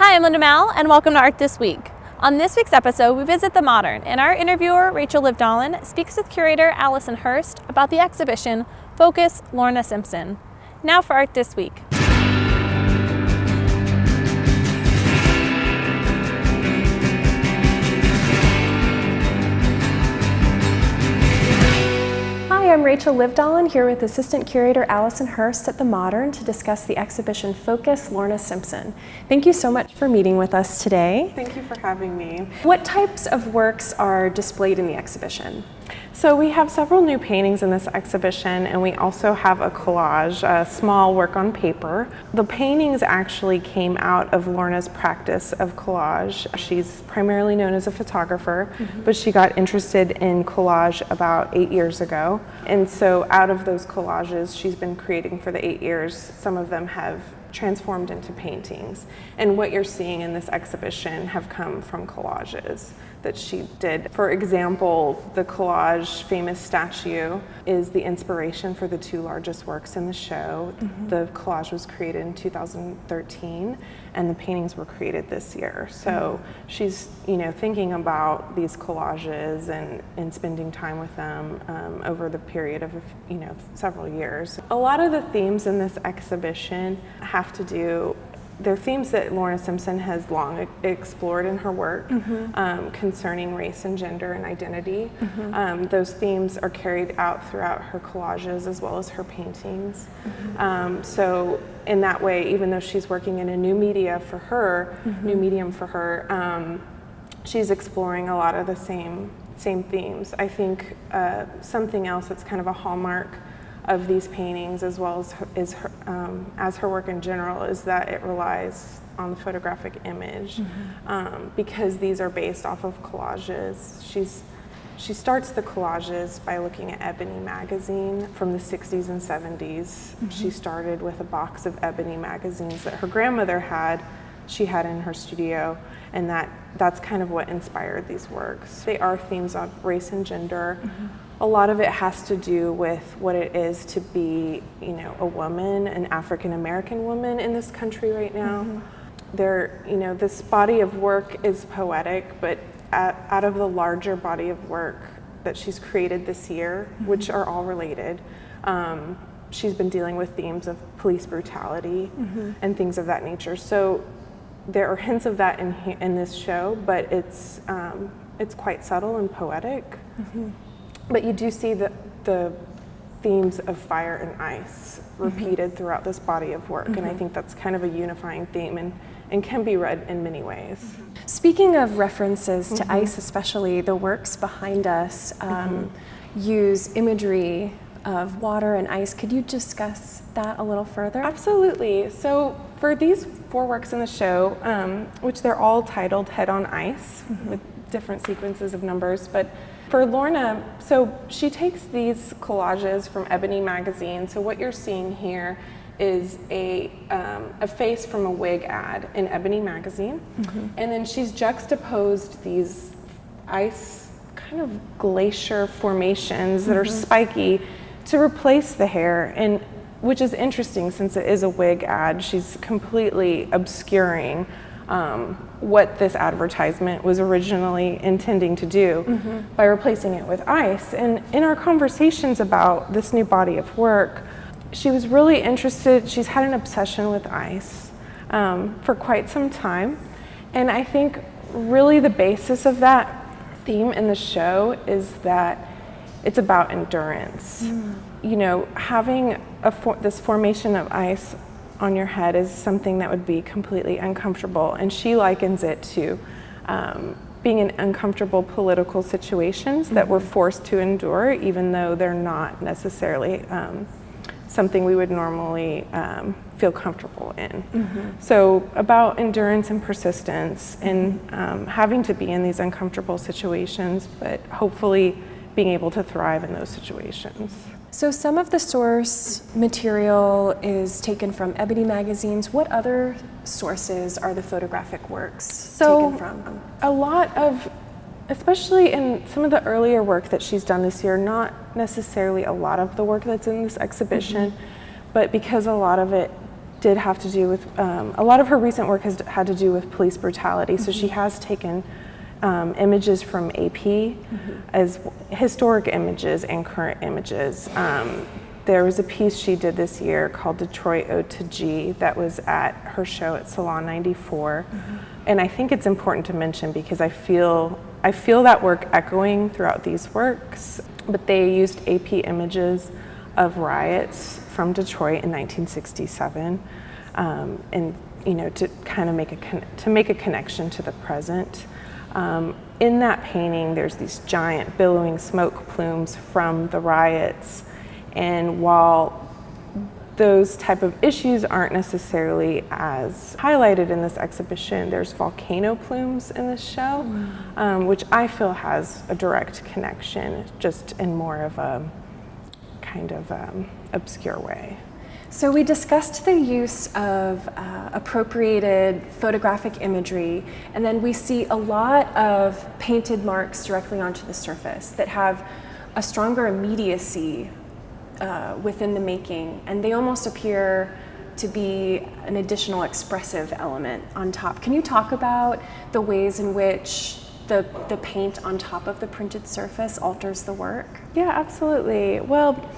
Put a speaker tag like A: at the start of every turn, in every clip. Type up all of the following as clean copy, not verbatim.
A: Hi, I'm Linda Mal, and welcome to Art This Week. On this week's episode, we visit the Modern, and our interviewer, Rachel Livedalen, speaks with curator Alison Hearst about the exhibition Focus Lorna Simpson. Now for Art This Week. Hi, I'm Rachel Livedalen here with Assistant Curator Alison Hearst at the Modern to discuss the exhibition Focus Lorna Simpson. Thank you so much for meeting with us today.
B: Thank you for having me.
A: What types of works are displayed in the exhibition?
B: So we have several new paintings in this exhibition, and we also have a collage, a small work on paper. The paintings actually came out of Lorna's practice of collage. She's primarily known as a photographer, but she got interested in collage about 8 years ago. And so out of those collages she's been creating for the 8 years, some of them have transformed into paintings. And what you're seeing in this exhibition have come from collages that she did. For example, the collage famous statue is the inspiration for the two largest works in the show. The collage was created in 2013 and the paintings were created this year. So she's, thinking about these collages and spending time with them over the period of, several years. A lot of the themes in this exhibition have to do, they're themes that Lorna Simpson has long explored in her work concerning race and gender and identity. Those themes are carried out throughout her collages as well as her paintings. So in that way, even though she's working in a new medium for her, she's exploring a lot of the same themes. I think something else that's kind of a hallmark of these paintings, as well as her work in general, is that it relies on the photographic image because these are based off of collages. She starts the collages by looking at Ebony magazine from the 60s and 70s. She started with a box of Ebony magazines that her grandmother she had in her studio, and that's kind of what inspired these works. They are themes of race and gender. A lot of it has to do with what it is to be, a woman, an African-American woman in this country right now. This body of work is poetic, but out of the larger body of work that she's created this year, which are all related, she's been dealing with themes of police brutality and things of that nature. So there are hints of that in this show, but it's quite subtle and poetic. But you do see the themes of fire and ice repeated throughout this body of work, and I think that's kind of a unifying theme and can be read in many ways.
A: Speaking of references to ice, especially, the works behind us use imagery of water and ice. Could you discuss that a little further?
B: Absolutely. So for these 4 works in the show, which they're all titled Head on Ice with different sequences of numbers, but for Lorna, so she takes these collages from Ebony magazine. So what you're seeing here is a face from a wig ad in Ebony magazine. And then she's juxtaposed these ice kind of glacier formations that are spiky to replace the hair, and which is interesting since it is a wig ad. She's completely obscuring what this advertisement was originally intending to do by replacing it with ice. And in our conversations about this new body of work, she was really interested. She's had an obsession with ice for quite some time. And I think really the basis of that theme in the show is that it's about endurance. Having this formation of ice on your head is something that would be completely uncomfortable, and she likens it to being in uncomfortable political situations that we're forced to endure, even though they're not necessarily something we would normally feel comfortable in. So about endurance and persistence and having to be in these uncomfortable situations, but hopefully being able to thrive in those situations.
A: So some of the source material is taken from Ebony magazines. What other sources are the photographic works taken from?
B: A lot of, especially in some of the earlier work that she's done this year, not necessarily a lot of the work that's in this exhibition, but because a lot of it did have to do with, a lot of her recent work has had to do with police brutality. So she has taken images from AP as historic images and current images. There was a piece she did this year called Detroit Ode to G that was at her show at Salon 94. And I think it's important to mention because I feel that work echoing throughout these works, but they used AP images of riots from Detroit in 1967, and to kind of make a connection to the present. In that painting, there's these giant billowing smoke plumes from the riots, and while those type of issues aren't necessarily as highlighted in this exhibition, there's volcano plumes in this show, which I feel has a direct connection, just in more of a kind of obscure way.
C: So we discussed the use of appropriated photographic imagery, and then we see a lot of painted marks directly onto the surface that have a stronger immediacy within the making, and they almost appear to be an additional expressive element on top. Can you talk about the ways in which the paint on top of the printed surface alters the work?
B: Yeah, absolutely. Well,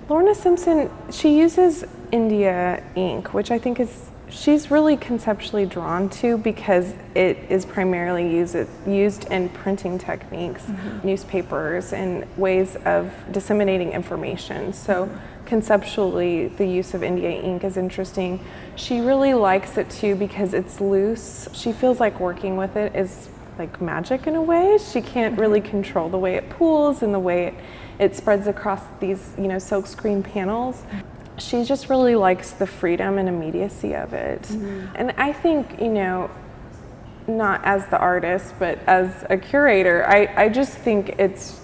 B: Lorna Simpson, she uses India ink, which I think she's really conceptually drawn to because it is primarily used in printing techniques, newspapers, and ways of disseminating information. So conceptually, the use of India ink is interesting. She really likes it too because it's loose. She feels like working with it is like magic in a way. She can't really control the way it pools and the way it spreads across these, silk screen panels. She just really likes the freedom and immediacy of it. And I think, not as the artist, but as a curator, I just think it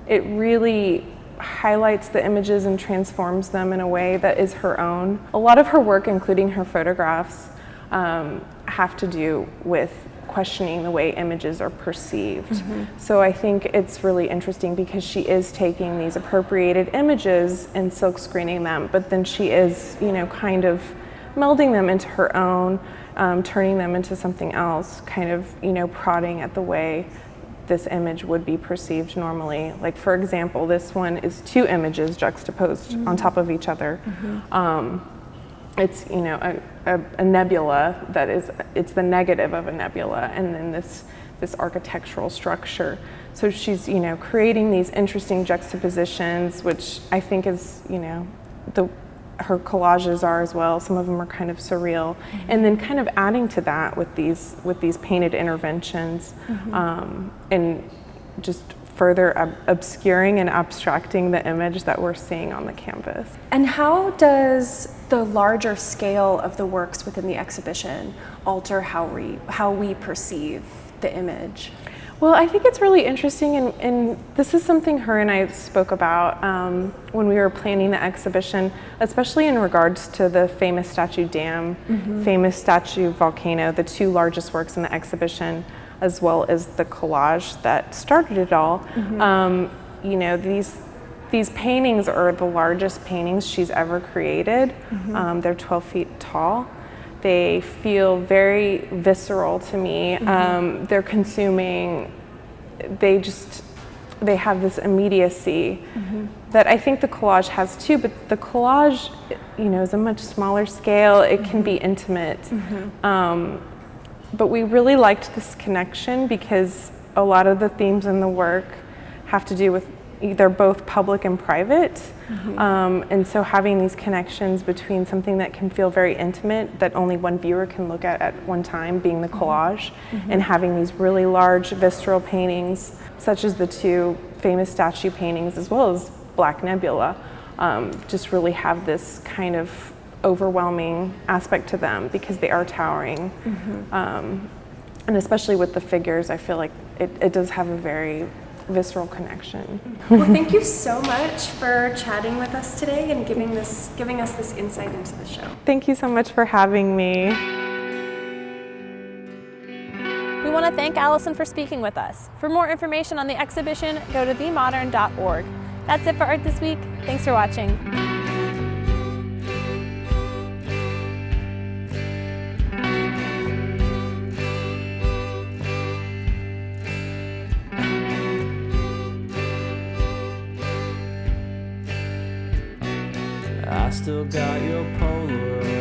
B: really highlights the images and transforms them in a way that is her own. A lot of her work, including her photographs, have to do with questioning the way images are perceived. So I think it's really interesting because she is taking these appropriated images and silk screening them, but then she is, kind of melding them into her own, turning them into something else, kind of, prodding at the way this image would be perceived normally. Like, for example, this one is two images juxtaposed on top of each other. It's a nebula it's the negative of a nebula, and then this architectural structure. So she's creating these interesting juxtapositions, which I think is her collages are as well. Some of them are kind of surreal, and then kind of adding to that with these painted interventions, and just further obscuring and abstracting the image that we're seeing on the canvas.
C: And how does the larger scale of the works within the exhibition alter how we perceive the image?
B: Well, I think it's really interesting, and this is something her and I spoke about when we were planning the exhibition, especially in regards to the famous statue dam, famous statue volcano, the two largest works in the exhibition, as well as the collage that started it all. These paintings are the largest paintings she's ever created. They're 12 feet tall. They feel very visceral to me. They're consuming, they have this immediacy that I think the collage has too, but the collage, is a much smaller scale. It can be intimate. But we really liked this connection because a lot of the themes in the work have to do with they're both public and private. And so having these connections between something that can feel very intimate that only one viewer can look at one time, being the collage, and having these really large visceral paintings, such as the two famous statue paintings, as well as Black Nebula, just really have this kind of overwhelming aspect to them because they are towering. And especially with the figures, I feel like it does have a very visceral connection.
C: Well, thank you so much for chatting with us today and giving us this insight into the show.
B: Thank you so much for having me.
A: We want to thank Alison for speaking with us. For more information on the exhibition, go to themodern.org. That's it for Art This Week. Thanks for watching.
D: still got your Polaroid.